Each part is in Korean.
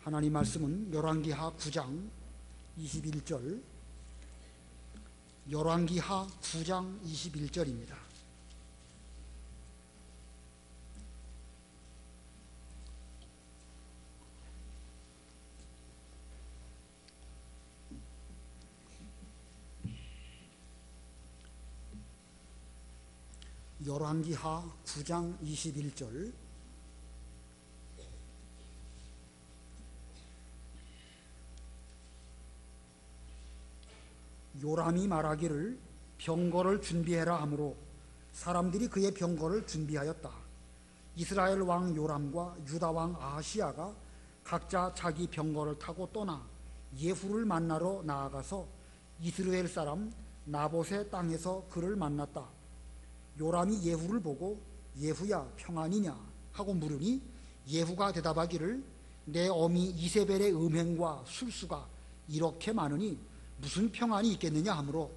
하나님 말씀은 열왕기하 9장 21절, 열왕기하 9장 21절입니다. 열왕기하 9장 21절. 요람이 말하기를 병거를 준비해라 하므로 사람들이 그의 병거를 준비하였다. 이스라엘 왕 요람과 유다 왕 아하시야가 각자 자기 병거를 타고 떠나 예후를 만나러 나아가서 이스라엘 사람 나봇의 땅에서 그를 만났다. 요람이 예후를 보고 예후야 평안이냐 하고 물으니 예후가 대답하기를 내 어미 이세벨의 음행과 술수가 이렇게 많으니 무슨 평안이 있겠느냐 하므로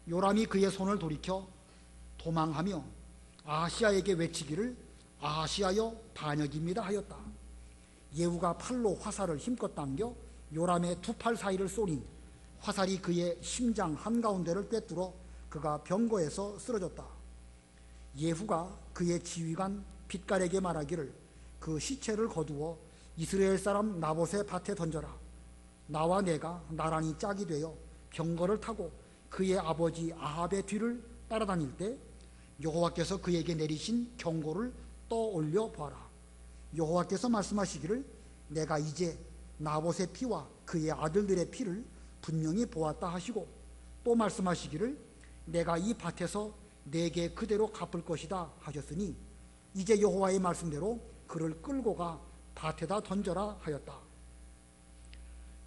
요람이 그의 손을 돌이켜 도망하며 아하시야에게 외치기를 아하시야여 반역입니다 하였다. 예후가 팔로 화살을 힘껏 당겨 요람의 두 팔 사이를 쏘니 화살이 그의 심장 한가운데를 꿰뚫어 그가 병거에서 쓰러졌다. 예후가 그의 지휘관 빛깔에게 말하기를 그 시체를 거두어 이스라엘 사람 나봇의 밭에 던져라. 나와 내가 나란히 짝이 되어 병거를 타고 그의 아버지 아합의 뒤를 따라다닐 때 여호와께서 그에게 내리신 경고를 떠올려 보아라. 여호와께서 말씀하시기를 내가 이제 나봇의 피와 그의 아들들의 피를 분명히 보았다 하시고 또 말씀하시기를 내가 이 밭에서 내게 그대로 갚을 것이다 하셨으니 이제 여호와의 말씀대로 그를 끌고 가 밭에다 던져라 하였다.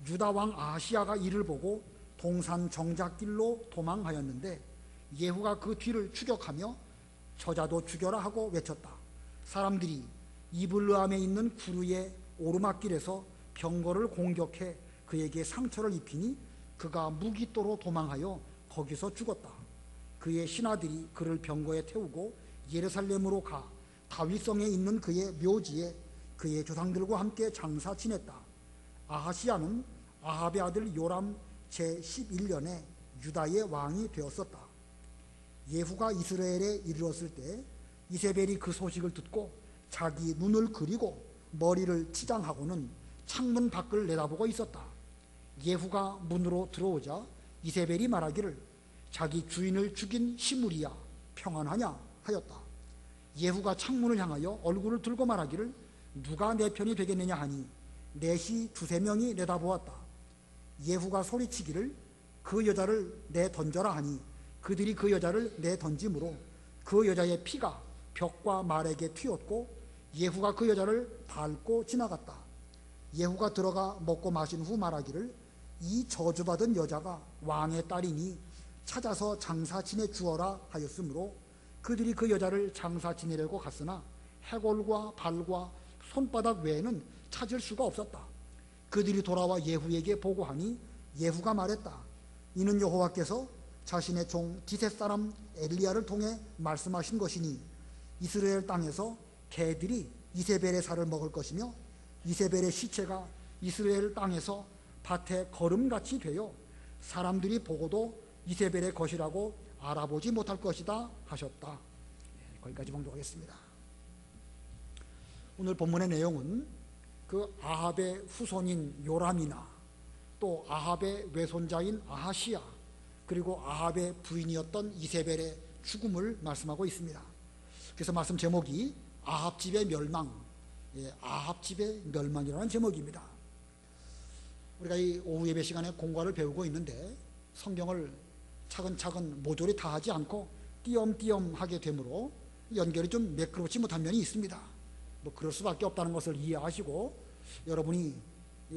유다 왕 아하시야가 이를 보고 동산 정작길로 도망하였는데 예후가 그 뒤를 추격하며 저자도 죽여라 하고 외쳤다. 사람들이 이블르함에 있는 구르의 오르막길에서 병거를 공격해 그에게 상처를 입히니 그가 무기또로 도망하여 거기서 죽었다. 그의 신하들이 그를 병거에 태우고 예루살렘으로 가 다윗성에 있는 그의 묘지에 그의 조상들과 함께 장사 지냈다. 아하시야는 아합의 아들 요람 제11년에 유다의 왕이 되었었다. 예후가 이스라엘에 이르렀을 때 이세벨이 그 소식을 듣고 자기 눈을 그리고 머리를 치장하고는 창문 밖을 내다보고 있었다. 예후가 문으로 들어오자 이세벨이 말하기를 자기 주인을 죽인 시므리야 평안하냐 하였다. 예후가 창문을 향하여 얼굴을 들고 말하기를 누가 내 편이 되겠느냐 하니 넷이 두세 명이 내다보았다. 예후가 소리치기를 그 여자를 내던져라 하니 그들이 그 여자를 내던짐으로 그 여자의 피가 벽과 말에게 튀었고 예후가 그 여자를 밟고 지나갔다. 예후가 들어가 먹고 마신 후 말하기를 이 저주받은 여자가 왕의 딸이니 찾아서 장사 지내 주어라 하였으므로 그들이 그 여자를 장사 지내려고 갔으나 해골과 발과 손바닥 외에는 찾을 수가 없었다. 그들이 돌아와 예후에게 보고하니 예후가 말했다. 이는 여호와께서 자신의 종 디셋 사람 엘리야를 통해 말씀하신 것이니 이스라엘 땅에서 개들이 이세벨의 살을 먹을 것이며 이세벨의 시체가 이스라엘 땅에서 밭에 거름같이 되어 사람들이 보고도 이세벨의 것이라고 알아보지 못할 것이다 하셨다. 거기까지 봉독하겠습니다. 오늘 본문의 내용은 그 아합의 후손인 요람이나 또 아합의 외손자인 아하시야 그리고 아합의 부인이었던 이세벨의 죽음을 말씀하고 있습니다. 그래서 말씀 제목이 아합집의 멸망, 아합집의 멸망이라는 제목입니다. 우리가 이 오후 예배 시간에 공과를 배우고 있는데 성경을 차근차근 모조리 다 하지 않고 띄엄띄엄 하게 되므로 연결이 좀 매끄럽지 못한 면이 있습니다. 뭐 그럴 수밖에 없다는 것을 이해하시고 여러분이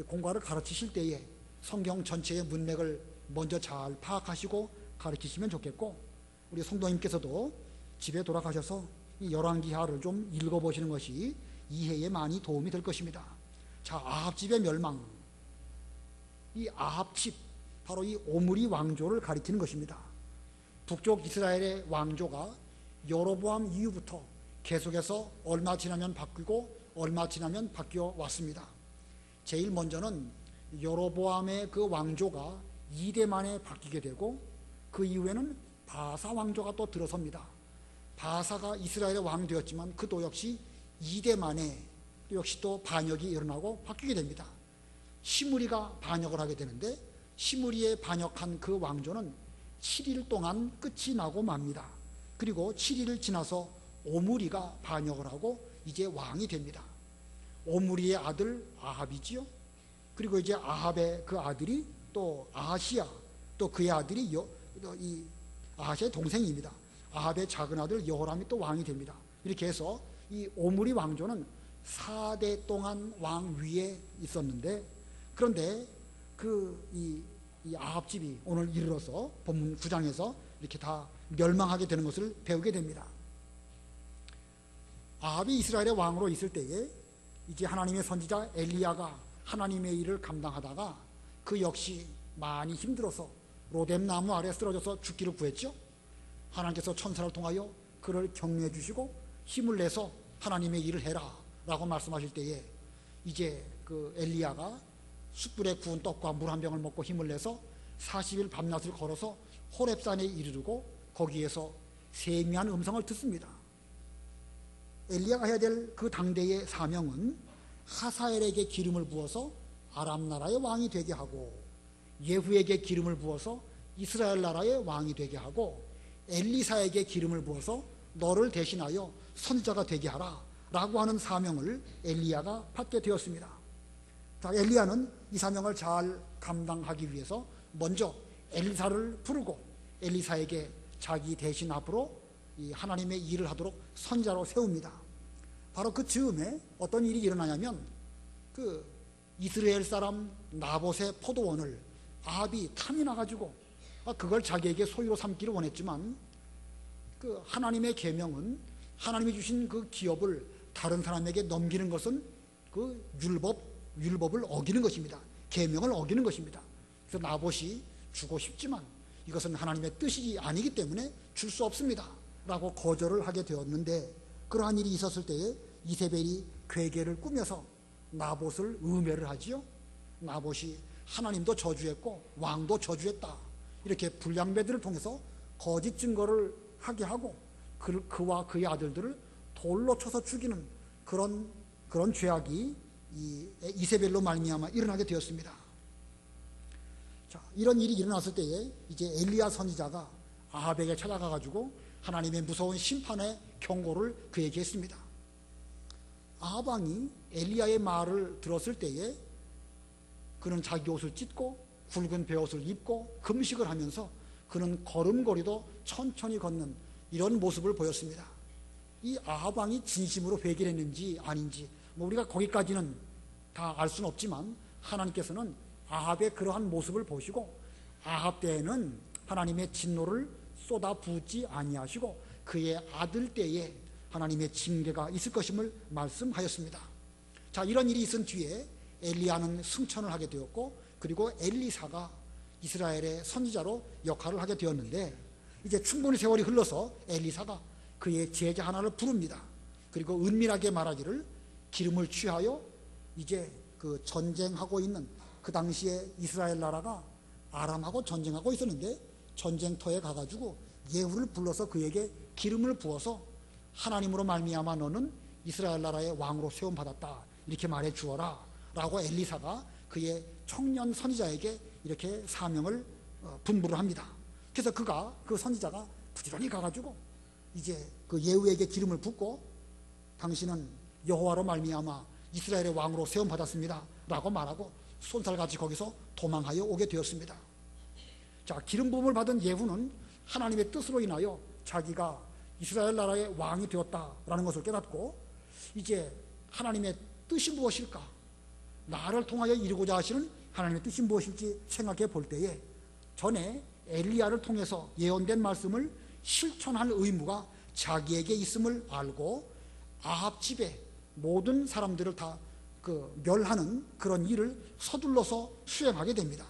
공과를 가르치실 때에 성경 전체의 문맥을 먼저 잘 파악하시고 가르치시면 좋겠고 우리 성도님께서도 집에 돌아가셔서 이 열왕기하를 좀 읽어보시는 것이 이해에 많이 도움이 될 것입니다. 자, 아합집의 멸망. 이 아합집, 바로 이 오므리 왕조를 가리키는 것입니다. 북쪽 이스라엘의 왕조가 여로보암 이후부터 계속해서 얼마 지나면 바뀌고 얼마 지나면 바뀌어 왔습니다. 제일 먼저는 여로보암의 그 왕조가 2대 만에 바뀌게 되고, 그 이후에는 바사 왕조가 또 들어섭니다. 바사가 이스라엘의 왕 되었지만 그도 역시 2대 만에 또 역시 또 반역이 일어나고 바뀌게 됩니다. 시므리가 반역을 하게 되는데, 시므리의 반역한 그 왕조는 7일 동안 끝이 나고 맙니다. 그리고 7일을 지나서 오므리가 반역을 하고 이제 왕이 됩니다. 오므리의 아들 아합이지요. 그리고 이제 아합의 그 아들이 또 아하시야, 또 그의 아들이 이 아하시아의 동생입니다. 아합의 작은 아들 여호람이 또 왕이 됩니다. 이렇게 해서 이 오므리 왕조는 4대 동안 왕 위에 있었는데, 그런데 이 아합집이 오늘 이르러서 본문 9장에서 이렇게 다 멸망하게 되는 것을 배우게 됩니다. 아합이 이스라엘의 왕으로 있을 때에 이제 하나님의 선지자 엘리야가 하나님의 일을 감당하다가 그 역시 많이 힘들어서 로뎀 나무 아래 쓰러져서 죽기를 구했죠. 하나님께서 천사를 통하여 그를 격려해 주시고 힘을 내서 하나님의 일을 해라 라고 말씀하실 때에 이제 그 엘리야가 숯불에 구운 떡과 물 한 병을 먹고 힘을 내서 40일 밤낮을 걸어서 호렙산에 이르르고 거기에서 세미한 음성을 듣습니다. 엘리야가 해야 될 그 당대의 사명은 하사엘에게 기름을 부어서 아람 나라의 왕이 되게 하고, 예후에게 기름을 부어서 이스라엘 나라의 왕이 되게 하고, 엘리사에게 기름을 부어서 너를 대신하여 선지자가 되게 하라 라고 하는 사명을 엘리야가 받게 되었습니다. 자, 엘리야는 이 사명을 잘 감당하기 위해서 먼저 엘리사를 부르고 엘리사에게 자기 대신 앞으로 이 하나님의 일을 하도록 선지자로 세웁니다. 바로 그 즈음에 어떤 일이 일어나냐면, 그 이스라엘 사람 나봇의 포도원을 아합이 탐이 나가지고 그걸 자기에게 소유로 삼기를 원했지만, 그 하나님의 계명은 하나님이 주신 그 기업을 다른 사람에게 넘기는 것은 그 율법을 어기는 것입니다. 계명을 어기는 것입니다. 그래서 나봇이 주고 싶지만 이것은 하나님의 뜻이 아니기 때문에 줄 수 없습니다 라고 거절을 하게 되었는데, 그러한 일이 있었을 때에 이세벨이 괴계를 꾸며서 나봇을 음해를 하지요. 나봇이 하나님도 저주했고 왕도 저주했다, 이렇게 불량배들을 통해서 거짓 증거를 하게 하고 그와 그의 아들들을 돌로 쳐서 죽이는 그런 죄악이 이 이세벨로 말미암아 일어나게 되었습니다. 자, 이런 일이 일어났을 때에 이제 엘리야 선지자가 아합에게 찾아가 가지고 하나님의 무서운 심판의 경고를 그에게 했습니다. 아합 왕이 엘리야의 말을 들었을 때에 그는 자기 옷을 찢고 굵은 베옷을 입고 금식을 하면서 그는 걸음걸이도 천천히 걷는 이런 모습을 보였습니다. 이 아합 왕이 진심으로 회개를 했는지 아닌지 우리가 거기까지는 다 알 수는 없지만, 하나님께서는 아합의 그러한 모습을 보시고 아합 때에는 하나님의 진노를 쏟아붓지 아니하시고 그의 아들 때에 하나님의 징계가 있을 것임을 말씀하였습니다. 자, 이런 일이 있은 뒤에 엘리야는 승천을 하게 되었고, 그리고 엘리사가 이스라엘의 선지자로 역할을 하게 되었는데, 이제 충분히 세월이 흘러서 엘리사가 그의 제자 하나를 부릅니다. 그리고 은밀하게 말하기를, 기름을 취하여 이제 그 전쟁하고 있는, 그 당시에 이스라엘 나라가 아람하고 전쟁하고 있었는데 전쟁터에 가가지고 예후를 불러서 그에게 기름을 부어서 하나님으로 말미암아 너는 이스라엘 나라의 왕으로 세움 받았다, 이렇게 말해 주어라 라고 엘리사가 그의 청년 선지자에게 이렇게 사명을 분부를 합니다. 그래서 그 선지자가 부지런히 가가지고 이제 그 예후에게 기름을 붓고 당신은 여호와로 말미암아 이스라엘의 왕으로 세움 받았습니다 라고 말하고 쏜살같이 거기서 도망하여 오게 되었습니다. 자, 기름 부음을 받은 예후는 하나님의 뜻으로 인하여 자기가 이스라엘 나라의 왕이 되었다라는 것을 깨닫고, 이제 하나님의 뜻이 무엇일까, 나를 통하여 이루고자 하시는 하나님의 뜻이 무엇일지 생각해 볼 때에 전에 엘리야를 통해서 예언된 말씀을 실천할 의무가 자기에게 있음을 알고 아합 집에 모든 사람들을 다 멸하는 그런 일을 서둘러서 수행하게 됩니다.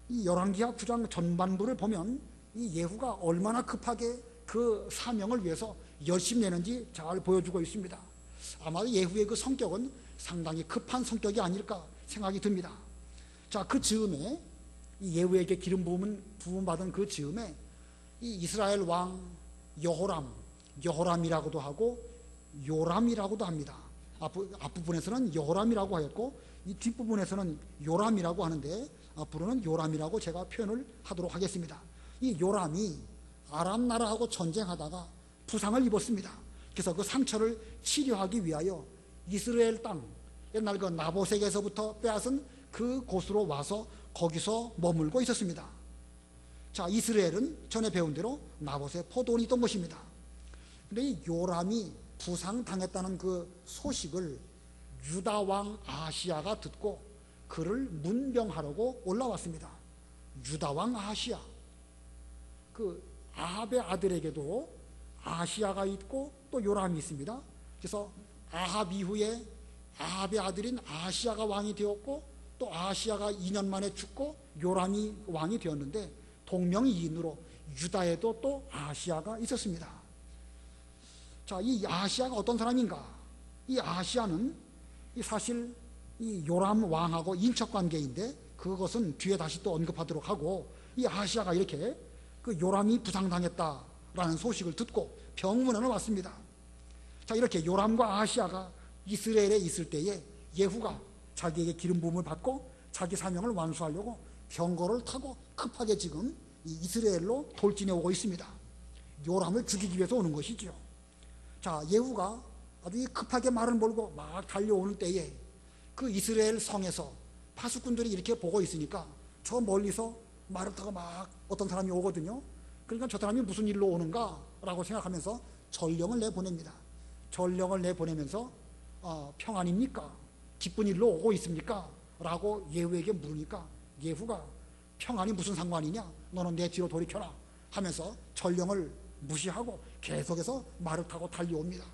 이 열왕기하 9장 전반부를 보면 이 예후가 얼마나 급하게 그 사명을 위해서 열심히 내는지 잘 보여주고 있습니다. 아마도 예후의 그 성격은 상당히 급한 성격이 아닐까 생각이 듭니다. 자, 그 즈음에 이 예후에게 기름 부음 받은 그 즈음에 이 이스라엘 왕 여호람이라고도 하고 요람이라고도 합니다. 앞부분에서는 여호람이라고 하였고 이 뒷부분에서는 요람이라고 하는데 앞으로는 요람이라고 제가 표현을 하도록 하겠습니다. 이 요람이 아람 나라하고 전쟁하다가 부상을 입었습니다. 그래서 그 상처를 치료하기 위하여 이스라엘 땅, 옛날 그 나보색에서부터 빼앗은 그 곳으로 와서 거기서 머물고 있었습니다. 자, 이스라엘은 전에 배운 대로 나봇의 포도원이 있던 곳입니다. 근데 이 요람이 부상당했다는 그 소식을 유다 왕 아하시야가 듣고 그를 문병하려고 올라왔습니다. 유다 왕 아하시야, 그 아합의 아들에게도 아하시야가 있고 또 요람이 있습니다. 그래서 아합 이후에 아합의 아들인 아하시야가 왕이 되었고 또 아하시야가 2년 만에 죽고 요람이 왕이 되었는데 동명이인으로 유다에도 또 아하시야가 있었습니다. 자, 이 아하시야가 어떤 사람인가? 이 아하시야는 사실 이 요람 왕하고 인척관계인데 그것은 뒤에 다시 또 언급하도록 하고, 이 아하시야가 이렇게 그 요람이 부상당했다라는 소식을 듣고 병문안을 왔습니다. 자, 이렇게 요람과 아하시야가 이스라엘에 있을 때에 예후가 자기에게 기름 부음을 받고 자기 사명을 완수하려고 병거를 타고 급하게 지금 이 이스라엘로 돌진해 오고 있습니다. 요람을 죽이기 위해서 오는 것이죠. 자, 예후가 아주 급하게 말을 몰고 막 달려오는 때에 그 이스라엘 성에서 파수꾼들이 이렇게 보고 있으니까 저 멀리서 말을 타고 막 어떤 사람이 오거든요. 그러니까 저 사람이 무슨 일로 오는가 라고 생각하면서 전령을 내보냅니다. 전령을 내보내면서 평안입니까? 기쁜 일로 오고 있습니까? 라고 예후에게 물으니까 예후가 평안이 무슨 상관이냐? 너는 내 뒤로 돌이켜라 하면서 전령을 무시하고 계속해서 말을 타고 달려옵니다.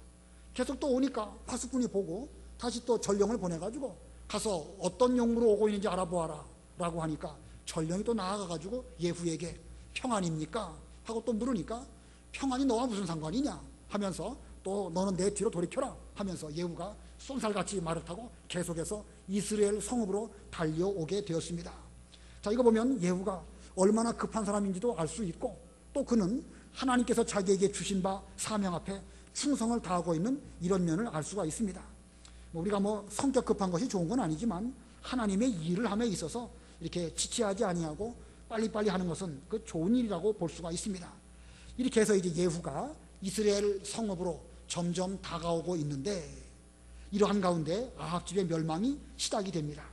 계속 또 오니까 파수꾼이 보고 다시 또 전령을 보내가지고 가서 어떤 용무로 오고 있는지 알아보아라 라고 하니까 전령이 또 나아가가지고 예후에게 평안입니까? 하고 또 물으니까 평안이 너와 무슨 상관이냐? 하면서 또 너는 내 뒤로 돌이켜라 하면서 예후가 쏜살같이 말을 타고 계속해서 이스라엘 성읍으로 달려오게 되었습니다. 자, 이거 보면 예후가 얼마나 급한 사람인지도 알 수 있고 또 그는 하나님께서 자기에게 주신 바 사명 앞에 충성을 다하고 있는 이런 면을 알 수가 있습니다. 우리가 성격 급한 것이 좋은 건 아니지만 하나님의 일을 함에 있어서 이렇게 지체하지 아니하고 빨리빨리 하는 것은 그 좋은 일이라고 볼 수가 있습니다. 이렇게 해서 이제 예후가 이스라엘 성읍으로 점점 다가오고 있는데 이러한 가운데 아합 집의 멸망이 시작이 됩니다.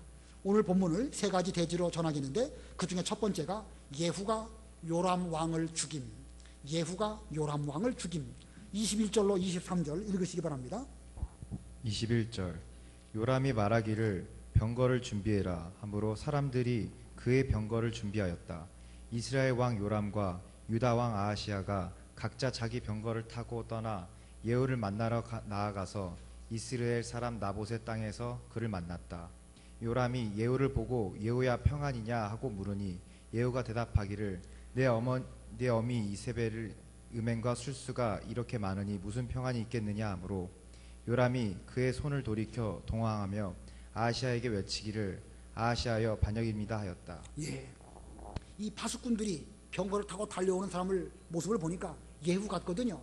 오늘 본문을 세 가지 대지로 전하겠는데 그 중에 첫 번째가 예후가 요람 왕을 죽임. 예후가 요람 왕을 죽임. 21절로 23절 읽으시기 바랍니다. 21절 요람이 말하기를 병거를 준비해라 하므로 사람들이 그의 병거를 준비하였다. 이스라엘 왕 요람과 유다 왕 아하시야가 각자 자기 병거를 타고 떠나 예후를 만나러 나아가서 이스라엘 사람 나봇의 땅에서 그를 만났다. 요람이 예후를 보고 예후야 평안이냐 하고 물으니 예후가 대답하기를 내 어미 이세벨의 음행과 술수가 이렇게 많으니 무슨 평안이 있겠느냐 하므로 요람이 그의 손을 돌이켜 동황하며 아하시야에게 외치기를 아하시야여 반역입니다 하였다. 예, 이 파수꾼들이 병거를 타고 달려오는 사람을 모습을 보니까 예후 같거든요.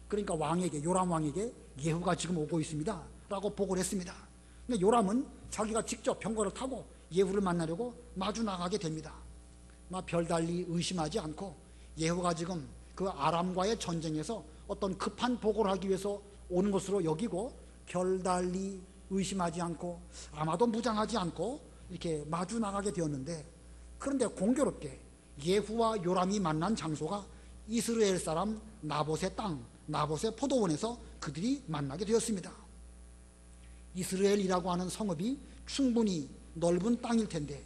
그러니까 왕에게, 요람 왕에게 예후가 지금 오고 있습니다 라고 보고를 했습니다. 근데 요람은 자기가 직접 병거를 타고 예후를 만나려고 마주 나가게 됩니다. 별달리 의심하지 않고 예후가 지금 그 아람과의 전쟁에서 어떤 급한 보고를 하기 위해서 오는 것으로 여기고 별달리 의심하지 않고 아마도 무장하지 않고 이렇게 마주 나가게 되었는데, 그런데 공교롭게 예후와 요람이 만난 장소가 이스라엘 사람 나봇의 땅, 나봇의 포도원에서 그들이 만나게 되었습니다. 이스라엘이라고 하는 성읍이 충분히 넓은 땅일 텐데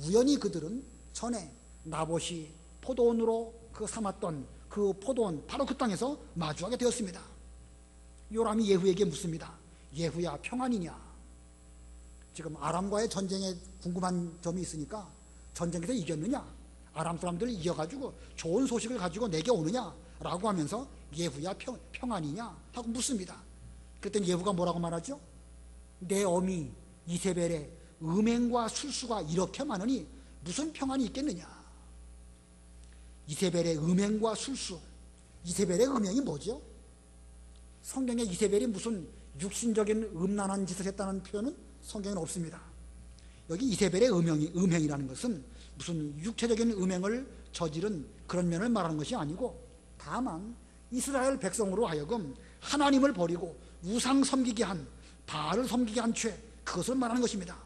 우연히 그들은 전에 나봇이 포도원으로 삼았던 그 포도원, 바로 그 땅에서 마주하게 되었습니다. 요람이 예후에게 묻습니다. 예후야 평안이냐? 지금 아람과의 전쟁에 궁금한 점이 있으니까 전쟁에서 이겼느냐? 아람 사람들을 이겨가지고 좋은 소식을 가지고 내게 오느냐? 라고 하면서 예후야 평안이냐? 하고 묻습니다. 그랬더니 예후가 뭐라고 말하죠? 내 어미 이세벨의 음행과 술수가 이렇게 많으니 무슨 평안이 있겠느냐. 이세벨의 음행과 술수. 이세벨의 음행이 뭐죠? 성경에 이세벨이 무슨 육신적인 음란한 짓을 했다는 표현은 성경에는 없습니다. 여기 이세벨의 음행이라는 것은 무슨 육체적인 음행을 저지른 그런 면을 말하는 것이 아니고, 다만 이스라엘 백성으로 하여금 하나님을 버리고 우상 섬기게 한, 바알을 섬기게 한 죄, 그것을 말하는 것입니다.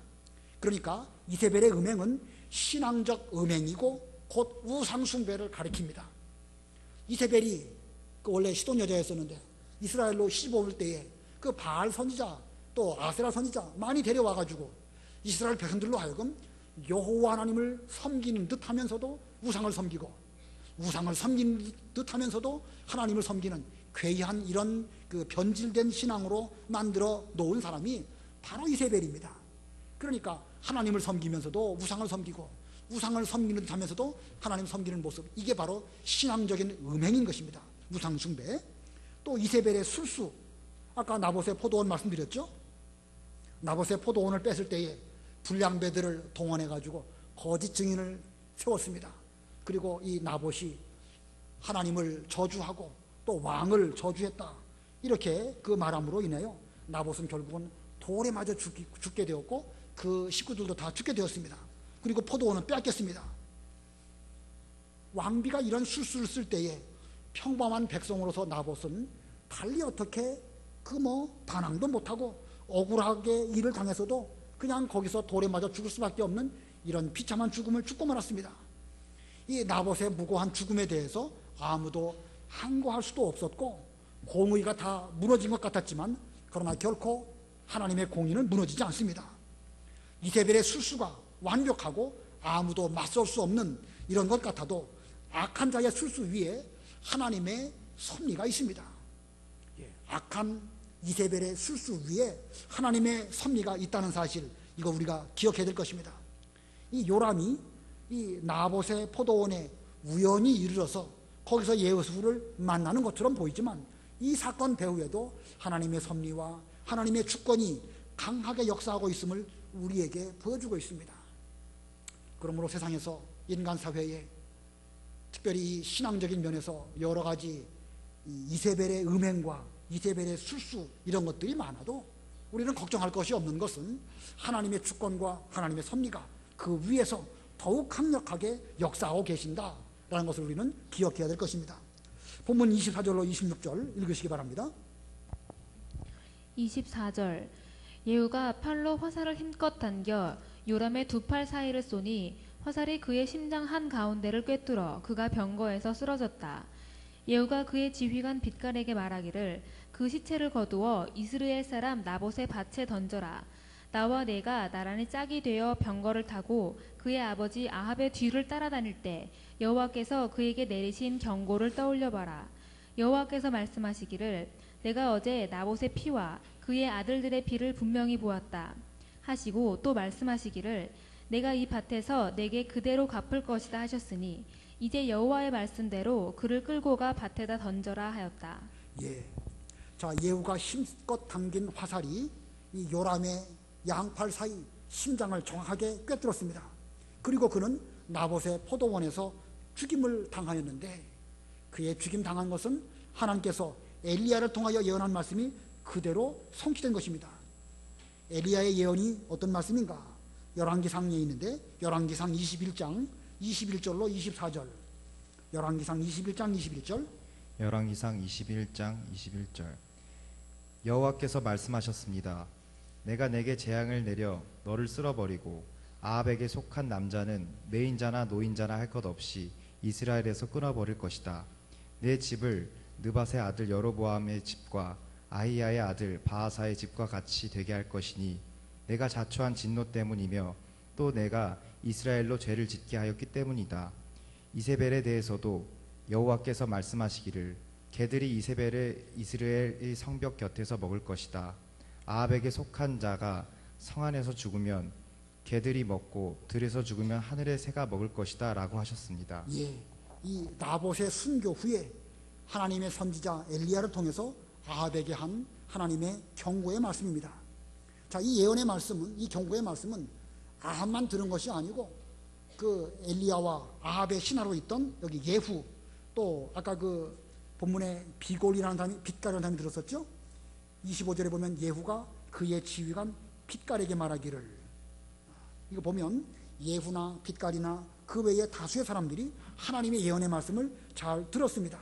그러니까 이세벨의 음행은 신앙적 음행이고 곧 우상 숭배를 가리킵니다. 이세벨이 원래 시돈 여자였었는데 이스라엘로 시집 올 때에 그 바알 선지자 또 아세라 선지자 많이 데려와가지고 이스라엘 백성들로 하여금 여호와 하나님을 섬기는 듯 하면서도 우상을 섬기고, 우상을 섬기는 듯 하면서도 하나님을 섬기는 괴이한 이런 그 변질된 신앙으로 만들어 놓은 사람이 바로 이세벨입니다. 그러니까 하나님을 섬기면서도 우상을 섬기고, 우상을 섬기는 듯 하면서도 하나님 섬기는 모습, 이게 바로 신앙적인 음행인 것입니다. 우상 숭배. 또 이세벨의 술수, 아까 나봇의 포도원 말씀드렸죠. 나봇의 포도원을 뺐을 때에 불량배들을 동원해 가지고 거짓 증인을 세웠습니다. 그리고 이 나봇이 하나님을 저주하고 또 왕을 저주했다, 이렇게 그 말함으로 인하여 나봇은 결국은 돌에 맞아 죽게 되었고 그 식구들도 다 죽게 되었습니다. 그리고 포도원은 빼앗겼습니다. 왕비가 이런 술수를 쓸 때에 평범한 백성으로서 나봇은 달리 어떻게 반항도 못하고 억울하게 일을 당해서도 그냥 거기서 돌에 맞아 죽을 수밖에 없는 이런 비참한 죽음을 죽고 말았습니다. 이 나봇의 무고한 죽음에 대해서 아무도 항거할 수도 없었고 공의가 다 무너진 것 같았지만, 그러나 결코 하나님의 공의는 무너지지 않습니다. 이세벨의 술수가 완벽하고 아무도 맞설 수 없는 이런 것 같아도 악한 자의 술수 위에 하나님의 섭리가 있습니다. 악한 이세벨의 술수 위에 하나님의 섭리가 있다는 사실, 이거 우리가 기억해야 될 것입니다. 이 요람이 이 나봇의 포도원에 우연히 이르러서 거기서 예수를 만나는 것처럼 보이지만, 이 사건 배후에도 하나님의 섭리와 하나님의 주권이 강하게 역사하고 있음을 우리에게 보여주고 있습니다. 그러므로 세상에서 인간 사회에 특별히 신앙적인 면에서 여러 가지 이세벨의 음행과 이세벨의 술수, 이런 것들이 많아도 우리는 걱정할 것이 없는 것은 하나님의 주권과 하나님의 섭리가 그 위에서 더욱 강력하게 역사하고 계신다라는 것을 우리는 기억해야 될 것입니다. 본문 24절로 26절 읽으시기 바랍니다. 24절. 예후가 팔로 화살을 힘껏 당겨 요람의 두 팔 사이를 쏘니 화살이 그의 심장 한 가운데를 꿰뚫어 그가 병거에서 쓰러졌다. 예후가 그의 지휘관 빛깔에게 말하기를 그 시체를 거두어 이스라엘 사람 나봇의 밭에 던져라. 나와 내가 나란히 짝이 되어 병거를 타고 그의 아버지 아합의 뒤를 따라다닐 때 여호와께서 그에게 내리신 경고를 떠올려봐라. 여호와께서 말씀하시기를 내가 어제 나봇의 피와 그의 아들들의 피를 분명히 보았다 하시고, 또 말씀하시기를 내가 이 밭에서 내게 그대로 갚을 것이다 하셨으니 이제 여호와의 말씀대로 그를 끌고 가 밭에다 던져라 하였다. 자, 예후가 힘껏 당긴 화살이 이 요람의 양팔 사이 심장을 정확하게 꿰뚫었습니다. 그리고 그는 나봇의 포도원에서 죽임을 당하였는데, 그의 죽임 당한 것은 하나님께서 엘리야를 통하여 예언한 말씀이 그대로 성취된 것입니다. 엘리야의 예언이 어떤 말씀인가? 열왕기상에 있는데 열왕기상 21장 21절로 24절. 열왕기상 21장 21절. 열왕기상 21장 21절. 여호와께서 말씀하셨습니다. 내가 내게 재앙을 내려 너를 쓸어버리고 아합에게 속한 남자는 매인자나 노인자나 할 것 없이 이스라엘에서 끊어버릴 것이다. 내 집을 느밧의 아들 여로보암의 집과 아히야의 아들 바하사의 집과 같이 되게 할 것이니 내가 자초한 진노 때문이며 또 내가 이스라엘로 죄를 짓게 하였기 때문이다. 이세벨에 대해서도 여호와께서 말씀하시기를 개들이 이세벨의 이스라엘의 성벽 곁에서 먹을 것이다. 아합에게 속한 자가 성 안에서 죽으면 개들이 먹고 들에서 죽으면 하늘의 새가 먹을 것이다 라고 하셨습니다. 이 나봇의 순교 후에 하나님의 선지자 엘리야를 통해서 아합에게 한 하나님의 경고의 말씀입니다. 자, 이 예언의 말씀은, 이 경고의 말씀은 아합만 들은 것이 아니고 그 엘리야와 아합의 신하로 있던 여기 예후, 또 아까 그 본문에 비골이라는 단위, 빛깔이라는 단위 들었었죠? 25절에 보면 예후가 그의 지휘관 빛깔에게 말하기를, 이거 보면 예후나 빛깔이나 그 외에 다수의 사람들이 하나님의 예언의 말씀을 잘 들었습니다.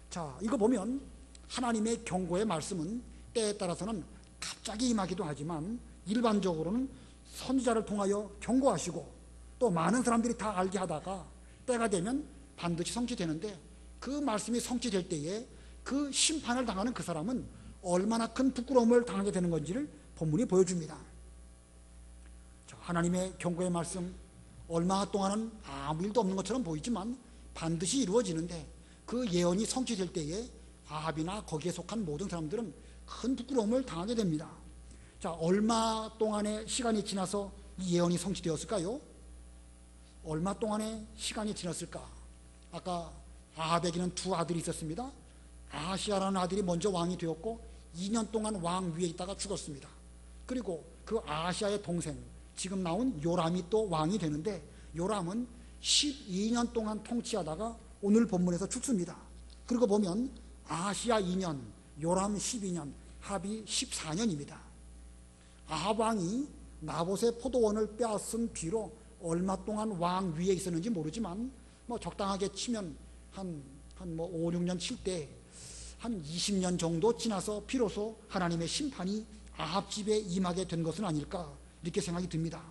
자, 이거 보면 하나님의 경고의 말씀은 때에 따라서는 갑자기 임하기도 하지만 일반적으로는 선지자를 통하여 경고하시고 또 많은 사람들이 다 알게 하다가 때가 되면 반드시 성취되는데, 그 말씀이 성취될 때에 그 심판을 당하는 그 사람은 얼마나 큰 부끄러움을 당하게 되는 건지를 본문이 보여줍니다. 자, 하나님의 경고의 말씀, 얼마 동안은 아무 일도 없는 것처럼 보이지만 반드시 이루어지는데, 그 예언이 성취될 때에 아합이나 거기에 속한 모든 사람들은 큰 부끄러움을 당하게 됩니다. 자, 얼마 동안의 시간이 지나서 이 예언이 성취되었을까요? 얼마 동안의 시간이 지났을까? 아까 아합에게는 두 아들이 있었습니다. 아하시아라는 아들이 먼저 왕이 되었고 2년 동안 왕 위에 있다가 죽었습니다. 그리고 그 아하시아의 동생, 지금 나온 요람이 또 왕이 되는데, 요람은 12년 동안 통치하다가 오늘 본문에서 죽습니다. 그리고 보면 아하시아 2년, 요람 12년, 합이 14년입니다. 아합 왕이 나봇의 포도원을 빼앗은 뒤로 얼마 동안 왕 위에 있었는지 모르지만 뭐 적당하게 치면 한 5, 6년 칠 때 한 20년 정도 지나서 비로소 하나님의 심판이 아합 집에 임하게 된 것은 아닐까, 이렇게 생각이 듭니다.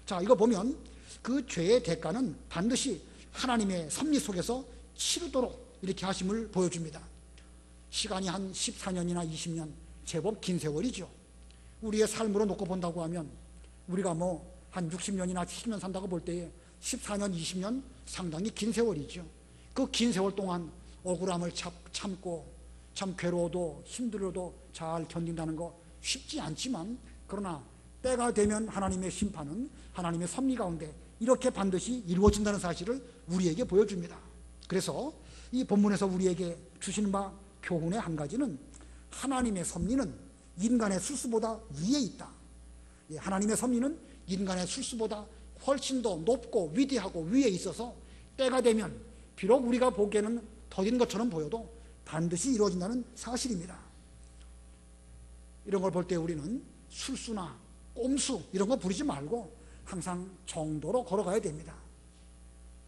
자, 이거 보면 그 죄의 대가는 반드시 하나님의 섭리 속에서 치르도록 이렇게 하심을 보여줍니다. 시간이 한 14년이나 20년, 제법 긴 세월이죠. 우리의 삶으로 놓고 본다고 하면 우리가 뭐 한 60년이나 70년 산다고 볼 때에 14년, 20년 상당히 긴 세월이죠. 그 긴 세월 동안 억울함을 참고 참 괴로워도 힘들어도 잘 견딘다는 거 쉽지 않지만, 그러나 때가 되면 하나님의 심판은 하나님의 섭리 가운데 이렇게 반드시 이루어진다는 사실을 우리에게 보여줍니다. 그래서 이 본문에서 우리에게 주시는 바 교훈의 한 가지는, 하나님의 섭리는 인간의 술수보다 위에 있다. 하나님의 섭리는 인간의 술수보다 훨씬 더 높고 위대하고 위에 있어서 때가 되면 비록 우리가 보기에는 더딘 것처럼 보여도 반드시 이루어진다는 사실입니다. 이런 걸 볼 때 우리는 술수나 꼼수 이런 거 부리지 말고 항상 정도로 걸어가야 됩니다.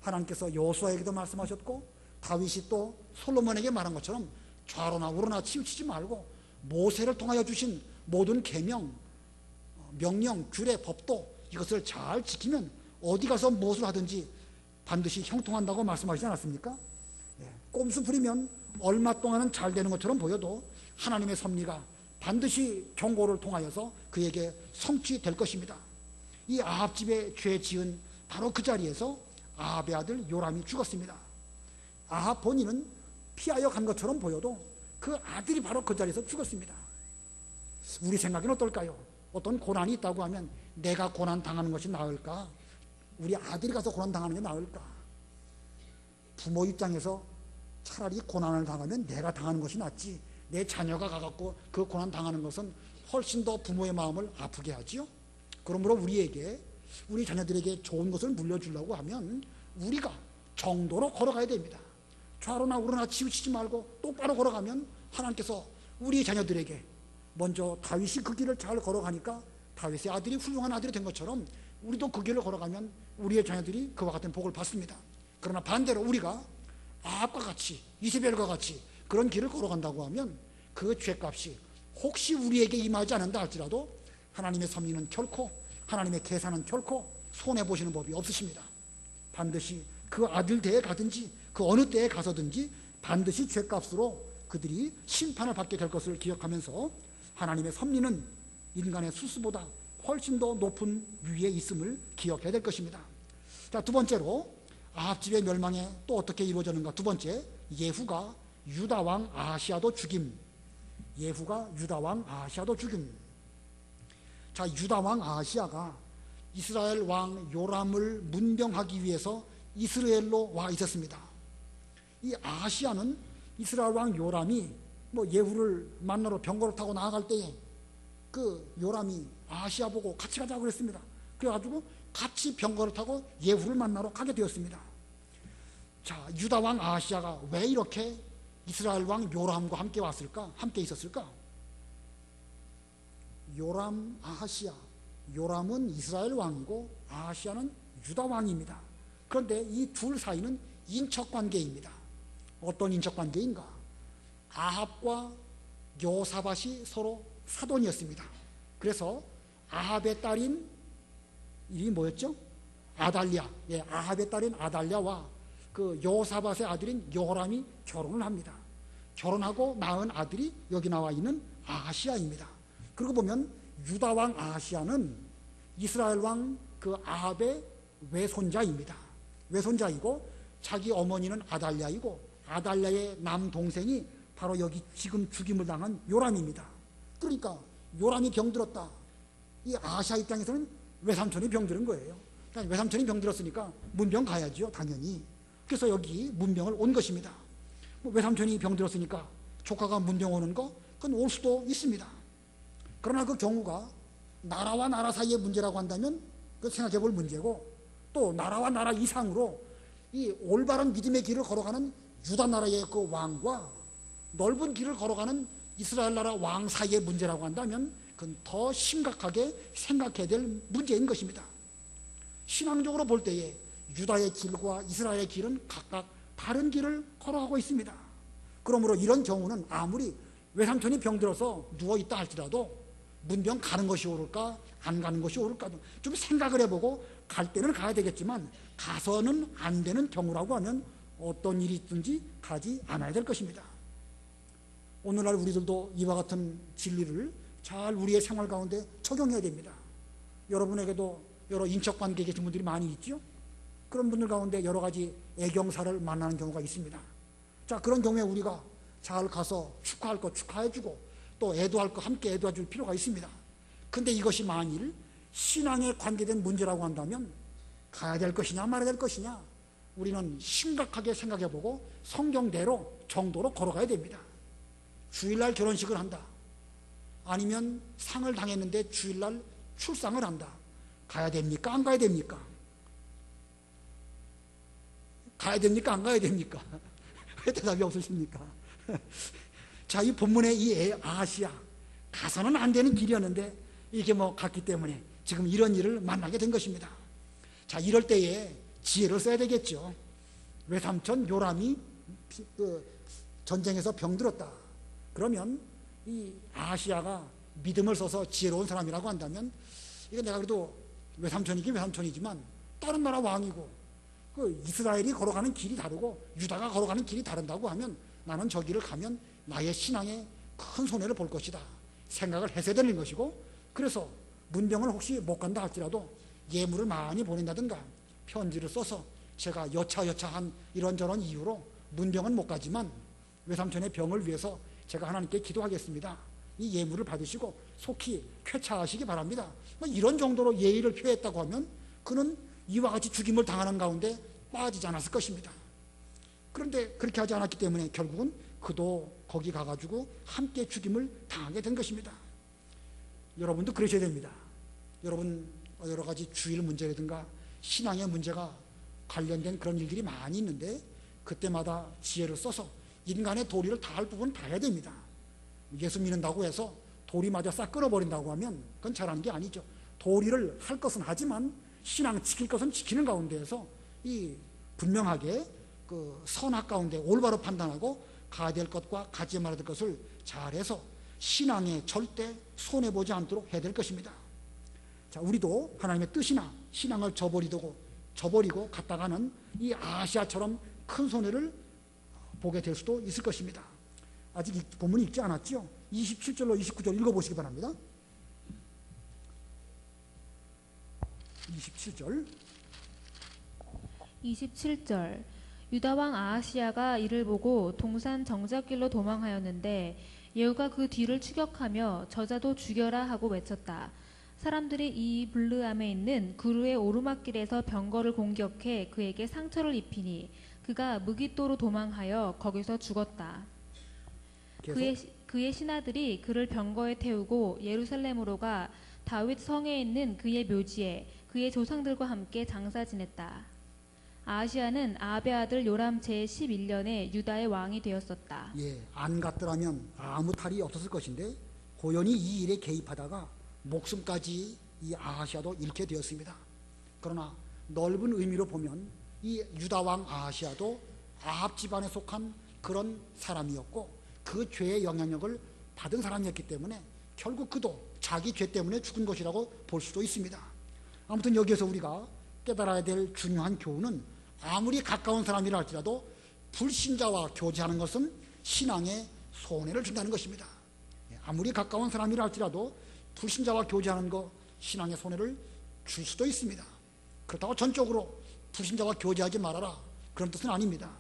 하나님께서 여호수아에게도 말씀하셨고 다윗이 또 솔로몬에게 말한 것처럼 좌로나 우로나 치우치지 말고 모세를 통하여 주신 모든 계명, 명령, 규례, 법도 이것을 잘 지키면 어디 가서 무엇을 하든지 반드시 형통한다고 말씀하시지 않았습니까? 꼼수 부리면 얼마 동안은 잘 되는 것처럼 보여도 하나님의 섭리가 반드시 경고를 통하여서 그에게 성취될 것입니다. 이 아합 집에 죄 지은 바로 그 자리에서 아합의 아들 요람이 죽었습니다. 아합 본인은 피하여 간 것처럼 보여도 그 아들이 바로 그 자리에서 죽었습니다. 우리 생각은 어떨까요? 어떤 고난이 있다고 하면 내가 고난 당하는 것이 나을까? 우리 아들이 가서 고난 당하는 게 나을까? 부모 입장에서 차라리 고난을 당하면 내가 당하는 것이 낫지, 내 자녀가 가갖고 그 고난 당하는 것은 훨씬 더 부모의 마음을 아프게 하지요. 그러므로 우리에게, 우리 자녀들에게 좋은 것을 물려주려고 하면 우리가 정도로 걸어가야 됩니다. 좌로나 우로나 치우치지 말고 똑바로 걸어가면 하나님께서 우리 자녀들에게, 먼저 다윗이 그 길을 잘 걸어가니까 다윗의 아들이 훌륭한 아들이 된 것처럼 우리도 그 길을 걸어가면 우리의 자녀들이 그와 같은 복을 받습니다. 그러나 반대로 우리가 아합과 같이, 이세벨과 같이 그런 길을 걸어간다고 하면 그 죄값이 혹시 우리에게 임하지 않는다 할지라도 하나님의 섭리는 결코, 하나님의 계산은 결코 손해보시는 법이 없으십니다. 반드시 그 아들 때에 가든지 그 어느 때에 가서든지 반드시 죄값으로 그들이 심판을 받게 될 것을 기억하면서 하나님의 섭리는 인간의 수수보다 훨씬 더 높은 위에 있음을 기억해야 될 것입니다. 자, 두 번째로 아합 집의 멸망에 또 어떻게 이루어졌는가? 두 번째, 예후가 유다 왕 아하시아도 죽임. 예후가 유다 왕 아하시아도 죽임. 자, 유다 왕 아하시아가 이스라엘 왕 요람을 문병하기 위해서 이스라엘로 와 있었습니다. 이 아하시아는 이스라엘 왕 요람이 뭐 예후를 만나러 병거를 타고 나아갈 때에 그 요람이 아하시아 보고 같이 가자고 그랬습니다. 그래가지고 같이 병거를 타고 예후를 만나러 가게 되었습니다. 자, 유다 왕 아하시아가 왜 이렇게 이스라엘 왕 요람과 함께 왔을까? 함께 있었을까? 요람, 아하시아. 요람은 이스라엘 왕이고 아하시아는 유다 왕입니다. 그런데 이 둘 사이는 인척관계입니다. 어떤 인척관계인가? 아합과 여호사밧이 서로 사돈이었습니다. 그래서 아합의 딸인 이름이 뭐였죠? 아달랴. 예, 아합의 딸인 아달랴와 그 여호사밧의 아들인 여호람이 결혼을 합니다. 결혼하고 낳은 아들이 여기 나와 있는 아하시아입니다. 그리고 보면 유다 왕 아하시아는 이스라엘 왕 그 아합의 외손자입니다. 외손자이고 자기 어머니는 아달랴이고 아달랴의 남동생이 바로 여기 지금 죽임을 당한 요람입니다. 그러니까 요람이 병들었다. 이 아하시아 입장에서는 외삼촌이 병들은 거예요. 그러니까 외삼촌이 병들었으니까 문병 가야죠, 당연히. 그래서 여기 문병을 온 것입니다. 뭐 외삼촌이 병들었으니까 조카가 문병 오는 거, 그건 올 수도 있습니다. 그러나 그 경우가 나라와 나라 사이의 문제라고 한다면 그 생각해 볼 문제고, 또 나라와 나라 이상으로 이 올바른 믿음의 길을 걸어가는 유다 나라의 그 왕과 넓은 길을 걸어가는 이스라엘 나라 왕 사이의 문제라고 한다면 그건 더 심각하게 생각해야 될 문제인 것입니다. 신앙적으로 볼 때에 유다의 길과 이스라엘의 길은 각각 다른 길을 걸어가고 있습니다. 그러므로 이런 경우는 아무리 외삼촌이 병들어서 누워있다 할지라도 문병 가는 것이 옳을까 안 가는 것이 옳을까 좀 생각을 해보고 갈 때는 가야 되겠지만 가서는 안 되는 경우라고 하면 어떤 일이 있든지 가지 않아야 될 것입니다. 오늘날 우리들도 이와 같은 진리를 잘 우리의 생활 가운데 적용해야 됩니다. 여러분에게도 여러 인척관계에 계신 분들이 많이 있죠. 그런 분들 가운데 여러 가지 애경사를 만나는 경우가 있습니다. 자, 그런 경우에 우리가 잘 가서 축하할 거 축하해주고 또 애도할 거 함께 애도해줄 필요가 있습니다. 근데 이것이 만일 신앙에 관계된 문제라고 한다면 가야 될 것이냐 말아야 될 것이냐 우리는 심각하게 생각해보고 성경대로 정도로 걸어가야 됩니다. 주일날 결혼식을 한다. 아니면 상을 당했는데 주일날 출상을 한다. 가야 됩니까? 안 가야 됩니까? 가야 됩니까? 안 가야 됩니까? 왜 대답이 없으십니까? 자, 이 본문의 이 아하시아 가서는 안 되는 길이었는데 이게 뭐 갔기 때문에 지금 이런 일을 만나게 된 것입니다. 자, 이럴 때에 지혜를 써야 되겠죠. 외삼촌 요람이 전쟁에서 병들었다. 그러면 이 아하시아가 믿음을 써서 지혜로운 사람이라고 한다면 이거 내가 그래도 외삼촌이긴 외삼촌이지만 다른 나라 왕이고 그 이스라엘이 걸어가는 길이 다르고 유다가 걸어가는 길이 다른다고 하면 나는 저 길을 가면 나의 신앙에 큰 손해를 볼 것이다 생각을 해서야 되는 것이고, 그래서 문병을 혹시 못 간다 할지라도 예물을 많이 보낸다든가 편지를 써서 제가 여차한 이런저런 이유로 문병은 못 가지만 외삼촌의 병을 위해서 제가 하나님께 기도하겠습니다. 이 예물을 받으시고 속히 쾌차하시기 바랍니다. 이런 정도로 예의를 표했다고 하면 그는 이와 같이 죽임을 당하는 가운데 빠지지 않았을 것입니다. 그런데 그렇게 하지 않았기 때문에 결국은 그도 거기 가가지고 함께 죽임을 당하게 된 것입니다. 여러분도 그러셔야 됩니다. 여러분 여러 가지 주일 문제라든가 신앙의 문제가 관련된 그런 일들이 많이 있는데 그때마다 지혜를 써서 인간의 도리를 다할 부분은 다 해야 됩니다. 예수 믿는다고 해서 도리마저 싹 끊어버린다고 하면 그건 잘하는 게 아니죠. 도리를 할 것은 하지만 신앙 지킬 것은 지키는 가운데에서 이 분명하게 그 선악 가운데 올바로 판단하고 가야 될 것과 가지 말아야 될 것을 잘해서 신앙에 절대 손해보지 않도록 해야 될 것입니다. 자, 우리도 하나님의 뜻이나 신앙을 저버리고 갔다가는 이 아시아처럼 큰 손해를 보게 될 수도 있을 것입니다. 아직 본문이 읽지 않았죠? 27절로 29절 읽어보시기 바랍니다. 27절 유다왕 아하시아가 이를 보고 동산 정작길로 도망하였는데 예후가 그 뒤를 추격하며 저자도 죽여라 하고 외쳤다. 사람들이 이 블르암에 있는 그루의 오르막길에서 병거를 공격해 그에게 상처를 입히니 그가 무깃도로 도망하여 거기서 죽었다. 그의 신하들이 그를 병거에 태우고 예루살렘으로 가 다윗 성에 있는 그의 묘지에 그의 조상들과 함께 장사 지냈다. 아하시야는 아합의 아들 요람 제11년에 유다의 왕이 되었었다. 예, 안 갔더라면 아무 탈이 없었을 것인데 고연히 이 일에 개입하다가 목숨까지 이 아하시야도 잃게 되었습니다. 그러나 넓은 의미로 보면 이 유다 왕 아하시야도 아합 집안에 속한 그런 사람이었고 그 죄의 영향력을 받은 사람이었기 때문에 결국 그도 자기 죄 때문에 죽은 것이라고 볼 수도 있습니다. 아무튼 여기에서 우리가 깨달아야 될 중요한 교훈은 아무리 가까운 사람이라 할지라도 불신자와 교제하는 것은 신앙에 손해를 준다는 것입니다. 아무리 가까운 사람이라 할지라도 불신자와 교제하는 것 신앙에 손해를 줄 수도 있습니다. 그렇다고 전적으로 불신자와 교제하지 말아라 그런 뜻은 아닙니다.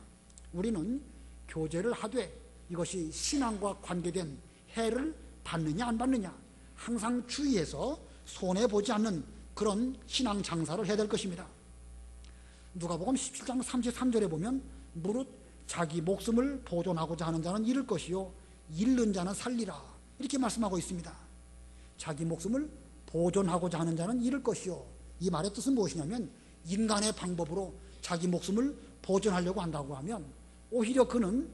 우리는 교제를 하되 이것이 신앙과 관계된 해를 받느냐 안 받느냐 항상 주의해서 손해보지 않는 그런 신앙 장사를 해야 될 것입니다. 누가복음 17장 33절에 보면 무릇 자기 목숨을 보존하고자 하는 자는 잃을 것이요 잃는 자는 살리라 이렇게 말씀하고 있습니다. 자기 목숨을 보존하고자 하는 자는 잃을 것이요, 이 말의 뜻은 무엇이냐면 인간의 방법으로 자기 목숨을 보존하려고 한다고 하면 오히려 그는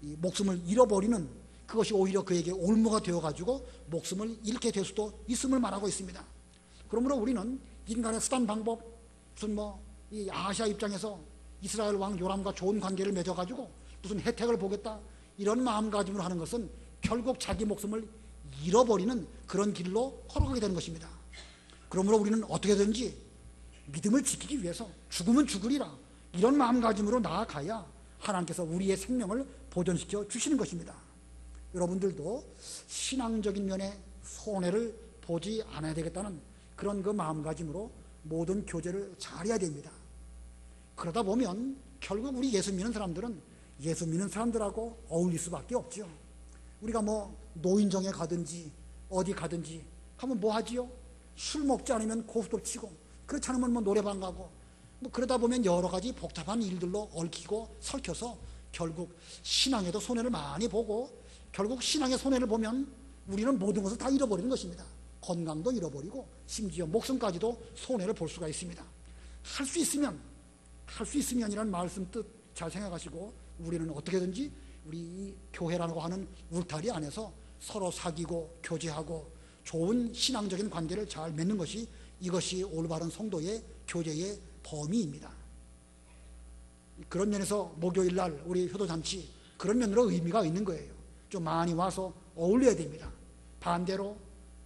이 목숨을 잃어버리는 그것이 오히려 그에게 올무가 되어가지고 목숨을 잃게 될 수도 있음을 말하고 있습니다. 그러므로 우리는 인간의 수단 방법, 무슨 이 아하시아 입장에서 이스라엘 왕 요람과 좋은 관계를 맺어가지고 무슨 혜택을 보겠다 이런 마음가짐으로 하는 것은 결국 자기 목숨을 잃어버리는 그런 길로 걸어가게 되는 것입니다. 그러므로 우리는 어떻게든지 믿음을 지키기 위해서 죽으면 죽으리라 이런 마음가짐으로 나아가야 하나님께서 우리의 생명을 보존시켜 주시는 것입니다. 여러분들도 신앙적인 면에 손해를 보지 않아야 되겠다는 그런 그 마음가짐으로 모든 교제를 잘해야 됩니다. 그러다 보면 결국 우리 예수 믿는 사람들은 예수 믿는 사람들하고 어울릴 수밖에 없죠. 우리가 노인정에 가든지 어디 가든지 하면 뭐 하지요? 술 먹지 않으면 고스톱 치고, 그렇지 않으면 노래방 가고, 그러다 보면 여러 가지 복잡한 일들로 얽히고 설켜서 결국 신앙에도 손해를 많이 보고, 결국 신앙에 손해를 보면 우리는 모든 것을 다 잃어버리는 것입니다. 건강도 잃어버리고 심지어 목숨까지도 손해를 볼 수가 있습니다. 할 수 있으면이라는 말씀 뜻 잘 생각하시고 우리는 어떻게든지 우리 이 교회라고 하는 울타리 안에서 서로 사귀고 교제하고 좋은 신앙적인 관계를 잘 맺는 것이 이것이 올바른 성도의 교제의 범위입니다. 그런 면에서 목요일날 우리 효도잔치 그런 면으로 의미가 있는 거예요. 좀 많이 와서 어울려야 됩니다. 반대로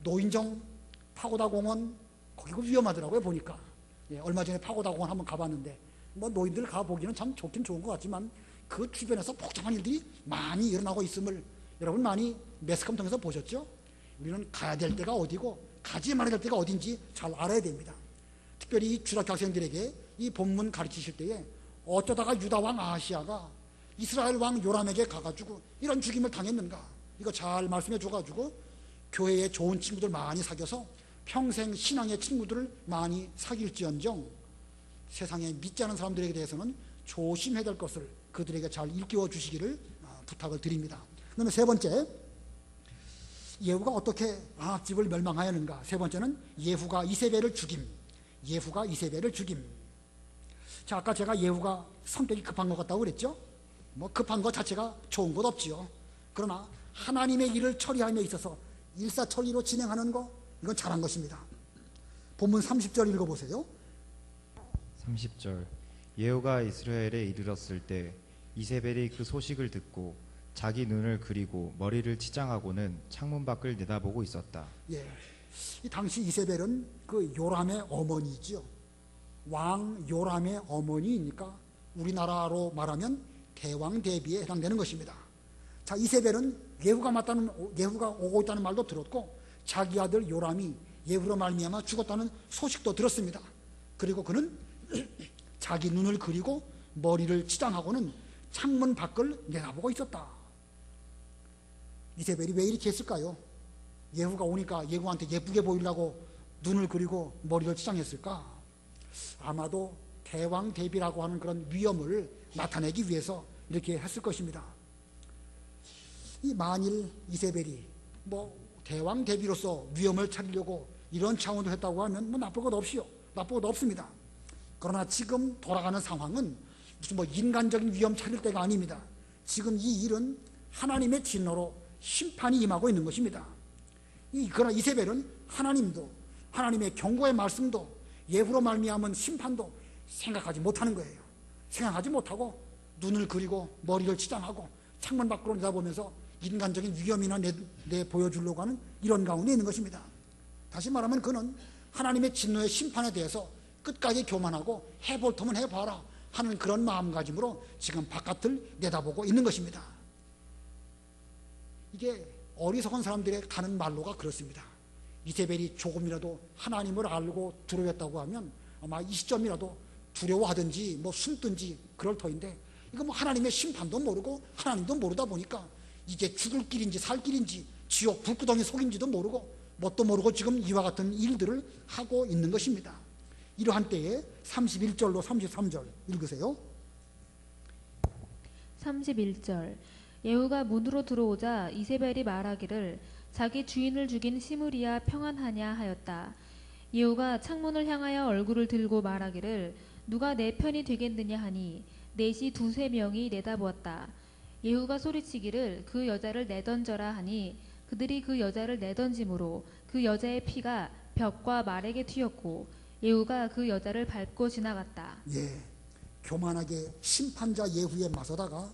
노인정 파고다공원 거기가 위험하더라고요 보니까. 얼마 전에 파고다공원 한번 가봤는데 노인들 가보기는 참 좋긴 좋은 것 같지만 그 주변에서 복잡한 일들이 많이 일어나고 있음을 여러분 많이 매스컴 통해서 보셨죠? 우리는 가야 될 때가 어디고 가지 말아야 될 때가 어딘지 잘 알아야 됩니다. 특별히 이 주일학교 학생들에게 이 본문 가르치실 때에 어쩌다가 유다왕 아하시야가 이스라엘 왕 요람에게 가가지고 이런 죽임을 당했는가, 이거 잘 말씀해 줘가지고 교회에 좋은 친구들 많이 사귀어서 평생 신앙의 친구들을 많이 사귈지언정 세상에 믿지 않은 사람들에게 대해서는 조심해야 될 것을 그들에게 잘 일깨워 주시기를 부탁을 드립니다. 그다음에 세 번째, 예후가 어떻게 아합 집을 멸망하였는가. 세 번째는 예후가 이세벨을 죽임. 예후가 이세벨을 죽임. 자, 아까 제가 예후가 성격이 급한 것 같다고 그랬죠? 급한 것 자체가 좋은 것 없지요. 그러나 하나님의 일을 처리함에 있어서 일사천리로 진행하는 거, 이건 잘한 것입니다. 본문 30절 읽어보세요. 30절. 예후가 이스라엘에 이르렀을 때 이세벨이 그 소식을 듣고 자기 눈을 그리고 머리를 치장하고는 창문 밖을 내다보고 있었다. 예, 이 당시 이세벨은 그 요람의 어머니지요. 왕 요람의 어머니이니까 우리나라로 말하면 대왕 대비에 해당되는 것입니다. 자, 이세벨은 예후가 오고 있다는 말도 들었고 자기 아들 요람이 예후로 말미암아 죽었다는 소식도 들었습니다. 그리고 그는 자기 눈을 그리고 머리를 치장하고는 창문 밖을 내다보고 있었다. 이세벨이 왜 이렇게 했을까요? 예후가 오니까 예후한테 예쁘게 보이려고 눈을 그리고 머리를 치장했을까? 아마도 대왕 대비라고 하는 그런 위엄을 나타내기 위해서 이렇게 했을 것입니다. 이 만일 이세벨이 뭐 대왕 대비로서 위험을 차리려고 이런 차원으로 했다고 하면 뭐 나쁠 것 없이요. 나쁠 것 없습니다. 그러나 지금 돌아가는 상황은 무슨 뭐 인간적인 위험 차릴 때가 아닙니다. 지금 이 일은 하나님의 진노로 심판이 임하고 있는 것입니다. 그러나 이세벨은 하나님도 하나님의 경고의 말씀도 예후로 말미암은 심판도 생각하지 못하는 거예요. 생각하지 못하고 눈을 그리고 머리를 치장하고 창문 밖으로 내다보면서 인간적인 위험이나 내 보여주려고 하는 이런 가운데 있는 것입니다. 다시 말하면 그는 하나님의 진노의 심판에 대해서 끝까지 교만하고 해볼 터면 해봐라 하는 그런 마음가짐으로 지금 바깥을 내다보고 있는 것입니다. 이게 어리석은 사람들의 가는 말로가 그렇습니다. 이세벨이 조금이라도 하나님을 알고 두려웠다고 하면 아마 이 시점이라도 두려워하든지 뭐 숨든지 그럴 터인데, 이거 뭐 하나님의 심판도 모르고 하나님도 모르다 보니까 이게 죽을 길인지 살 길인지 지옥 불구덩이 속인지도 모르고 뭣도 모르고 지금 이와 같은 일들을 하고 있는 것입니다. 이러한 때에 31절로 33절 읽으세요. 31절. 예후가 문으로 들어오자 이세벨이 말하기를 자기 주인을 죽인 시므리야 평안하냐 하였다. 예후가 창문을 향하여 얼굴을 들고 말하기를 누가 내 편이 되겠느냐 하니 넷이 두세 명이 내다보았다. 예후가 소리치기를 그 여자를 내던져라 하니 그들이 그 여자를 내던짐으로 그 여자의 피가 벽과 말에게 튀었고 예후가 그 여자를 밟고 지나갔다. 예, 교만하게 심판자 예후에 맞서다가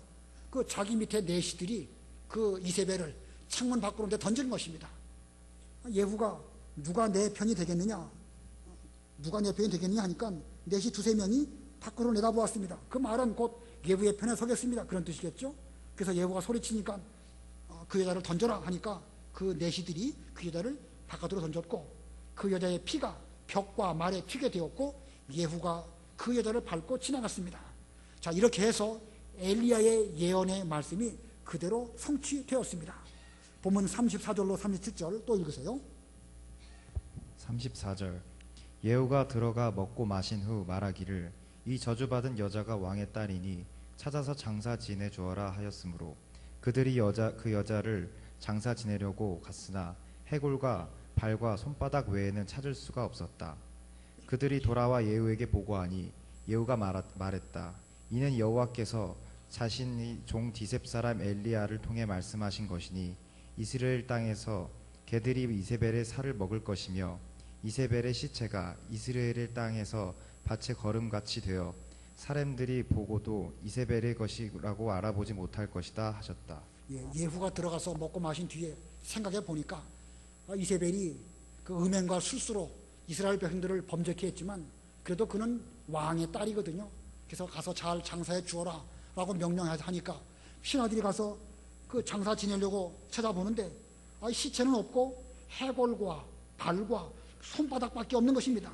그 자기 밑에 내시들이 그 이세벨을 창문 밖으로 던진 것입니다. 예후가 누가 내 편이 되겠느냐, 누가 내 편이 되겠느냐 하니까 내시 두세 명이 밖으로 내다보았습니다. 그 말은 곧 예후의 편에 서겠습니다, 그런 뜻이겠죠. 그래서 예후가 소리치니까 그 여자를 던져라 하니까 그 내시들이 그 여자를 바깥으로 던졌고 그 여자의 피가 벽과 말에 튀게 되었고 예후가 그 여자를 밟고 지나갔습니다. 자, 이렇게 해서 엘리야의 예언의 말씀이 그대로 성취되었습니다. 본문 34절로 37절 또 읽으세요. 34절. 예후가 들어가 먹고 마신 후 말하기를 이 저주받은 여자가 왕의 딸이니 찾아서 장사 지내 주어라 하였으므로 그들이 그 여자를 장사 지내려고 갔으나 해골과 발과 손바닥 외에는 찾을 수가 없었다. 그들이 돌아와 예후에게 보고하니 예후가 말했다. 이는 여호와께서 자신이 종 디셉 사람 엘리야를 통해 말씀하신 것이니 이스라엘 땅에서 개들이 이세벨의 살을 먹을 것이며 이세벨의 시체가 이스라엘 땅에서 밭에 거름같이 되어 사람들이 보고도 이세벨의 것이라고 알아보지 못할 것이다 하셨다. 예후가 들어가서 먹고 마신 뒤에 생각해 보니까 이세벨이 그 음행과 술수로 이스라엘 백성들을 범죄케 했지만 그래도 그는 왕의 딸이거든요. 그래서 가서 잘 장사해 주어라 라고 명령하니까 신하들이 가서 그 장사 지내려고 찾아보는데 시체는 없고 해골과 발과 손바닥밖에 없는 것입니다.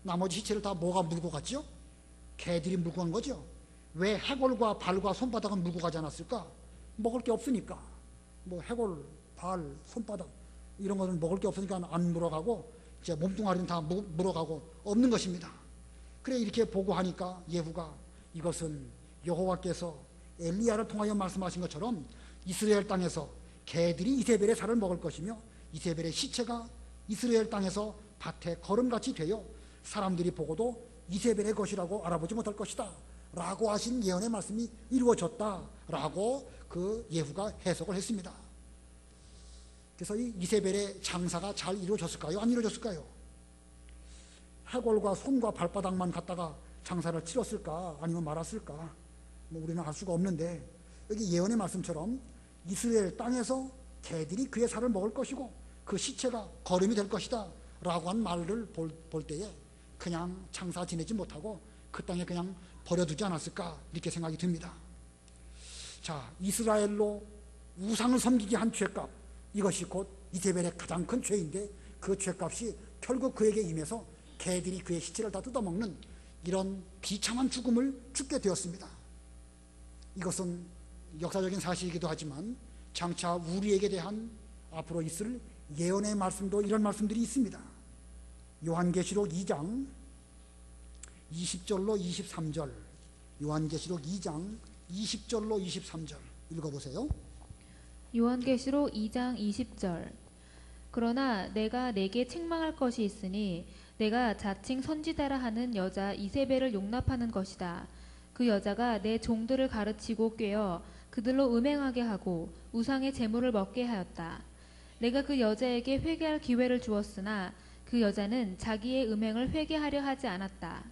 나머지 시체를 다 뭐가 물고 갔죠? 개들이 물고 간 거죠. 왜 해골과 발과 손바닥은 물고 가지 않았을까? 먹을 게 없으니까. 뭐 해골, 발, 손바닥 이런 것은 먹을 게 없으니까 안 물어가고 이제 몸뚱아리는 다 물어가고 없는 것입니다. 그래 이렇게 보고하니까 예후가 이것은 여호와께서 엘리야를 통하여 말씀하신 것처럼 이스라엘 땅에서 개들이 이세벨의 살을 먹을 것이며 이세벨의 시체가 이스라엘 땅에서 밭에 거름같이 되어 사람들이 보고도 이세벨의 것이라고 알아보지 못할 것이다 라고 하신 예언의 말씀이 이루어졌다 라고 그 예후가 해석을 했습니다. 그래서 이 이세벨의 장사가 잘 이루어졌을까요? 안 이루어졌을까요? 해골과 손과 발바닥만 갖다가 장사를 치렀을까? 아니면 말았을까? 뭐 우리는 알 수가 없는데 여기 예언의 말씀처럼 이스라엘 땅에서 개들이 그의 살을 먹을 것이고 그 시체가 거름이 될 것이다 라고 한 말을 볼 때에 그냥 장사 지내지 못하고 그 땅에 그냥 버려두지 않았을까 이렇게 생각이 듭니다. 자, 이스라엘로 우상을 섬기게 한 죄값, 이것이 곧 이세벨의 가장 큰 죄인데 그 죄값이 결국 그에게 임해서 개들이 그의 시체를 다 뜯어먹는 이런 비참한 죽음을 죽게 되었습니다. 이것은 역사적인 사실이기도 하지만 장차 우리에게 대한 앞으로 있을 예언의 말씀도 이런 말씀들이 있습니다. 요한계시록 2장 20절로 23절, 요한계시록 2장 20절로 23절 읽어보세요. 요한계시록 2장 20절. 그러나 내가 내게 책망할 것이 있으니 내가 자칭 선지자라 하는 여자 이세벨을 용납하는 것이다. 그 여자가 내 종들을 가르치고 꾀어 그들로 음행하게 하고 우상의 제물을 먹게 하였다. 내가 그 여자에게 회개할 기회를 주었으나 그 여자는 자기의 음행을 회개하려 하지 않았다.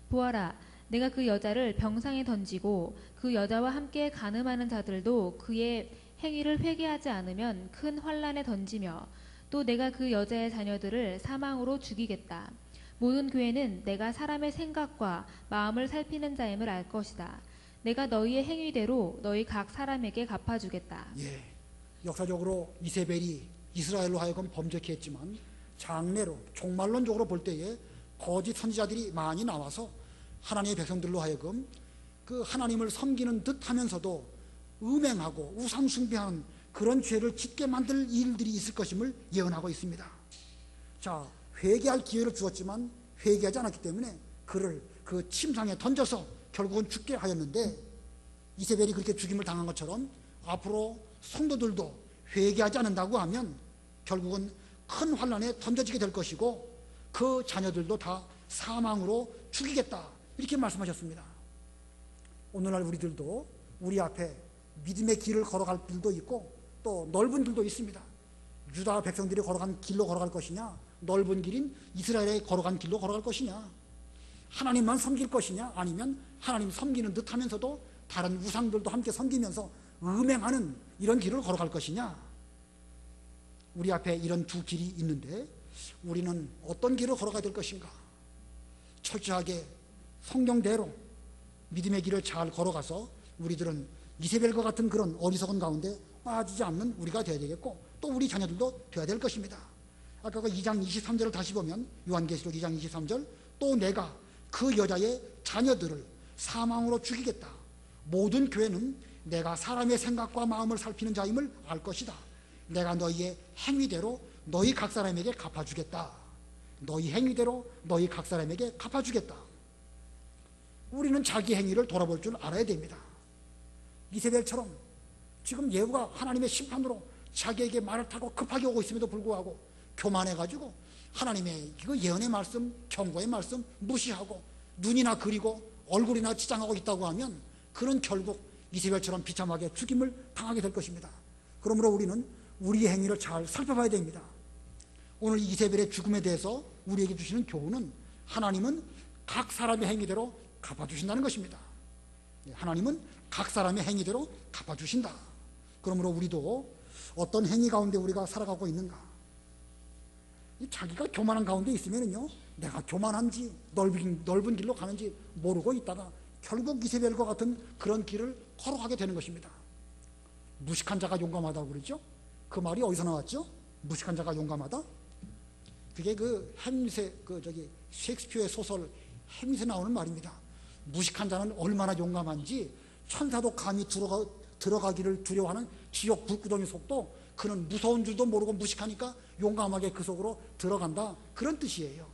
보아라, 내가 그 여자를 병상에 던지고 그 여자와 함께 간음하는 자들도 그의 행위를 회개하지 않으면 큰 환란에 던지며 또 내가 그 여자의 자녀들을 사망으로 죽이겠다. 모든 교회는 내가 사람의 생각과 마음을 살피는 자임을 알 것이다. 내가 너희의 행위대로 너희 각 사람에게 갚아주겠다. 예, 역사적으로 이세벨이 이스라엘로 하여금 범죄케 했지만 장래로 종말론적으로 볼 때에 거짓 선지자들이 많이 나와서 하나님의 백성들로 하여금 그 하나님을 섬기는 듯 하면서도 음행하고 우상 숭배하는 그런 죄를 짓게 만들 일들이 있을 것임을 예언하고 있습니다. 자, 회개할 기회를 주었지만 회개하지 않았기 때문에 그를 그 침상에 던져서 결국은 죽게 하였는데, 이세벨이 그렇게 죽임을 당한 것처럼 앞으로 성도들도 회개하지 않는다고 하면 결국은 큰 환란에 던져지게 될 것이고 그 자녀들도 다 사망으로 죽이겠다, 이렇게 말씀하셨습니다. 오늘날 우리들도 우리 앞에 믿음의 길을 걸어갈 길도 있고 또 넓은 길도 있습니다. 유다 백성들이 걸어간 길로 걸어갈 것이냐, 넓은 길인 이스라엘에 걸어간 길로 걸어갈 것이냐, 하나님만 섬길 것이냐, 아니면 하나님 섬기는 듯 하면서도 다른 우상들도 함께 섬기면서 음행하는 이런 길을 걸어갈 것이냐. 우리 앞에 이런 두 길이 있는데 우리는 어떤 길을 걸어가야 될 것인가? 철저하게 성경대로 믿음의 길을 잘 걸어가서 우리들은 이세벨과 같은 그런 어리석은 가운데 빠지지 않는 우리가 되어야 되겠고 또 우리 자녀들도 되어야 될 것입니다. 아까 그 2장 23절을 다시 보면 요한계시록 2장 23절, 또 내가 그 여자의 자녀들을 사망으로 죽이겠다. 모든 교회는 내가 사람의 생각과 마음을 살피는 자임을 알 것이다. 내가 너희의 행위대로 너희 각 사람에게 갚아주겠다. 너희 행위대로 너희 각 사람에게 갚아주겠다. 우리는 자기 행위를 돌아볼 줄 알아야 됩니다. 이세벨처럼 지금 예후가 하나님의 심판으로 자기에게 말을 타고 급하게 오고 있음에도 불구하고 교만해가지고 하나님의 그 예언의 말씀, 경고의 말씀 무시하고 눈이나 그리고 얼굴이나 치장하고 있다고 하면 그는 결국 이세벨처럼 비참하게 죽임을 당하게 될 것입니다. 그러므로 우리는 우리의 행위를 잘 살펴봐야 됩니다. 오늘 이세벨의 죽음에 대해서 우리에게 주시는 교훈은 하나님은 각 사람의 행위대로 갚아주신다는 것입니다. 하나님은 각 사람의 행위대로 갚아주신다. 그러므로 우리도 어떤 행위 가운데 우리가 살아가고 있는가? 자기가 교만한 가운데 있으면요, 내가 교만한지 넓은 길로 가는지 모르고 있다가 결국 이세벨과 같은 그런 길을 걸어가게 되는 것입니다. 무식한 자가 용감하다고 그러죠? 그 말이 어디서 나왔죠? 무식한 자가 용감하다? 그게 그 햄릿의 셰익스피어의 소설 햄릿에 나오는 말입니다. 무식한 자는 얼마나 용감한지 천사도 감히 들어가기를 두려워하는 지옥 불구덩이 속도 그는 무서운 줄도 모르고 무식하니까 용감하게 그 속으로 들어간다, 그런 뜻이에요.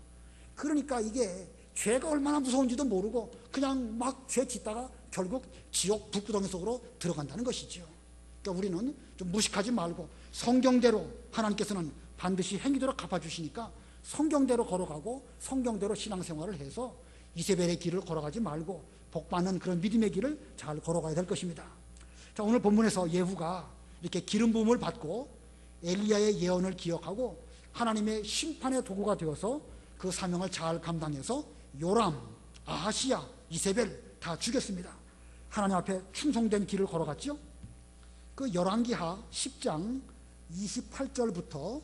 그러니까 이게 죄가 얼마나 무서운지도 모르고 그냥 막 죄 짓다가 결국 지옥 불구덩이 속으로 들어간다는 것이죠. 그러니까 우리는 좀 무식하지 말고 성경대로, 하나님께서는 반드시 행위대로 갚아주시니까 성경대로 걸어가고 성경대로 신앙생활을 해서 이세벨의 길을 걸어가지 말고 복받는 그런 믿음의 길을 잘 걸어가야 될 것입니다. 자, 오늘 본문에서 예후가 이렇게 기름 부음을 받고 엘리야의 예언을 기억하고 하나님의 심판의 도구가 되어서 그 사명을 잘 감당해서 요람, 아하시야, 이세벨 다 죽였습니다. 하나님 앞에 충성된 길을 걸어갔죠. 그 열왕기하 10장 28절부터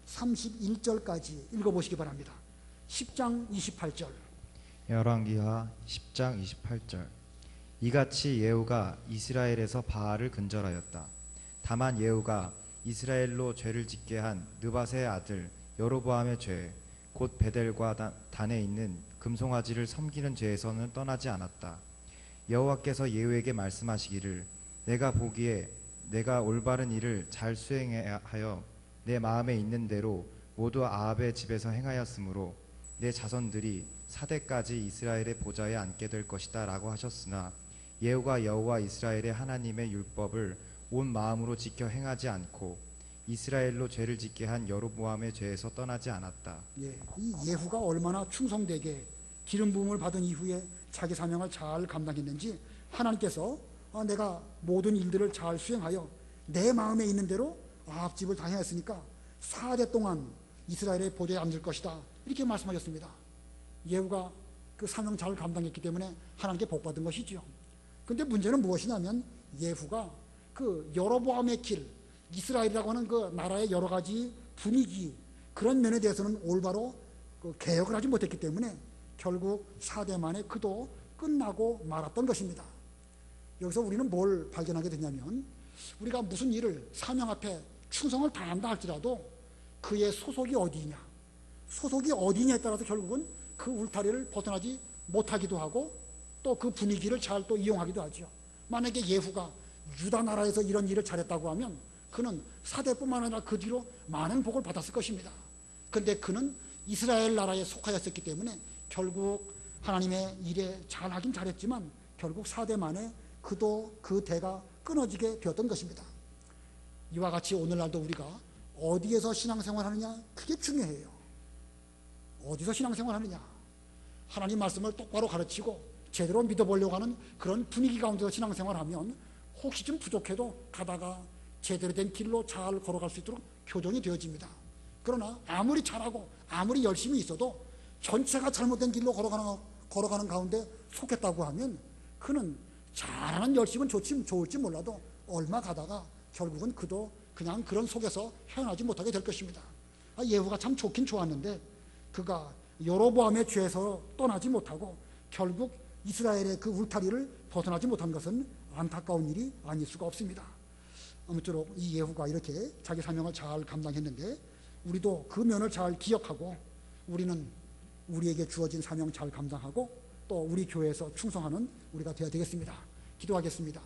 31절까지 읽어보시기 바랍니다. 10장 28절. 열왕기하 10장 28절. 이같이 예후가 이스라엘에서 바알을 근절하였다. 다만 예후가 이스라엘로 죄를 짓게 한 느밧의 아들 여로보암의 죄, 곧 베델과 단에 있는 금송아지를 섬기는 죄에서는 떠나지 않았다. 여호와께서 예후에게 말씀하시기를, 내가 보기에 내가 올바른 일을 잘 수행하여 내 마음에 있는 대로 모두 아합의 집에서 행하였으므로 내 자손들이 사대까지 이스라엘의 보좌에 앉게 될 것이다 라고 하셨으나, 예후가 여호와 이스라엘의 하나님의 율법을 온 마음으로 지켜 행하지 않고 이스라엘로 죄를 짓게 한 여로보암의 죄에서 떠나지 않았다. 예, 이 예후가 얼마나 충성되게 기름 부음을 받은 이후에 자기 사명을 잘 감당했는지 하나님께서 내가 모든 일들을 잘 수행하여 내 마음에 있는 대로 아합 집을 다 행했으니까 4대 동안 이스라엘의 보좌에 앉을 것이다, 이렇게 말씀하셨습니다. 예후가 그 사명 잘 감당했기 때문에 하나님께 복받은 것이지요. 근데 문제는 무엇이냐면 예후가 그 여로보암의 길, 이스라엘이라고 하는 그 나라의 여러 가지 분위기, 그런 면에 대해서는 올바로 그 개혁을 하지 못했기 때문에 결국 4대 만에 그도 끝나고 말았던 것입니다. 여기서 우리는 뭘 발견하게 되냐면, 우리가 무슨 일을 사명 앞에 충성을 다한다 할지라도 그의 소속이 어디냐, 소속이 어디냐에 따라서 결국은 그 울타리를 벗어나지 못하기도 하고 또 그 분위기를 잘 또 이용하기도 하죠. 만약에 예후가 유다 나라에서 이런 일을 잘했다고 하면 그는 4대뿐만 아니라 그 뒤로 많은 복을 받았을 것입니다. 그런데 그는 이스라엘 나라에 속하였었기 때문에 결국 하나님의 일에 잘하긴 잘했지만 결국 4대 만에 그도 그 대가 끊어지게 되었던 것입니다. 이와 같이 오늘날도 우리가 어디에서 신앙생활 하느냐, 그게 중요해요. 어디서 신앙생활 하느냐, 하나님 말씀을 똑바로 가르치고 제대로 믿어보려고 하는 그런 분위기 가운데서 신앙생활 하면 혹시 좀 부족해도 가다가 제대로 된 길로 잘 걸어갈 수 있도록 교정이 되어집니다. 그러나 아무리 잘하고 아무리 열심히 있어도 전체가 잘못된 길로 걸어가는 가운데 속했다고 하면 그는 잘하는 열심은 좋을지 몰라도 얼마 가다가 결국은 그도 그냥 그런 속에서 헤어나지 못하게 될 것입니다. 예후가 참 좋긴 좋았는데 그가 여로보암의 죄에서 떠나지 못하고 결국 이스라엘의 그 울타리를 벗어나지 못한 것은 안타까운 일이 아닐 수가 없습니다. 아무쪼록 이 예후가 이렇게 자기 사명을 잘 감당했는데 우리도 그 면을 잘 기억하고 우리는 우리에게 주어진 사명 잘 감당하고 또 우리 교회에서 충성하는 우리가 되어야 되겠습니다. 기도하겠습니다.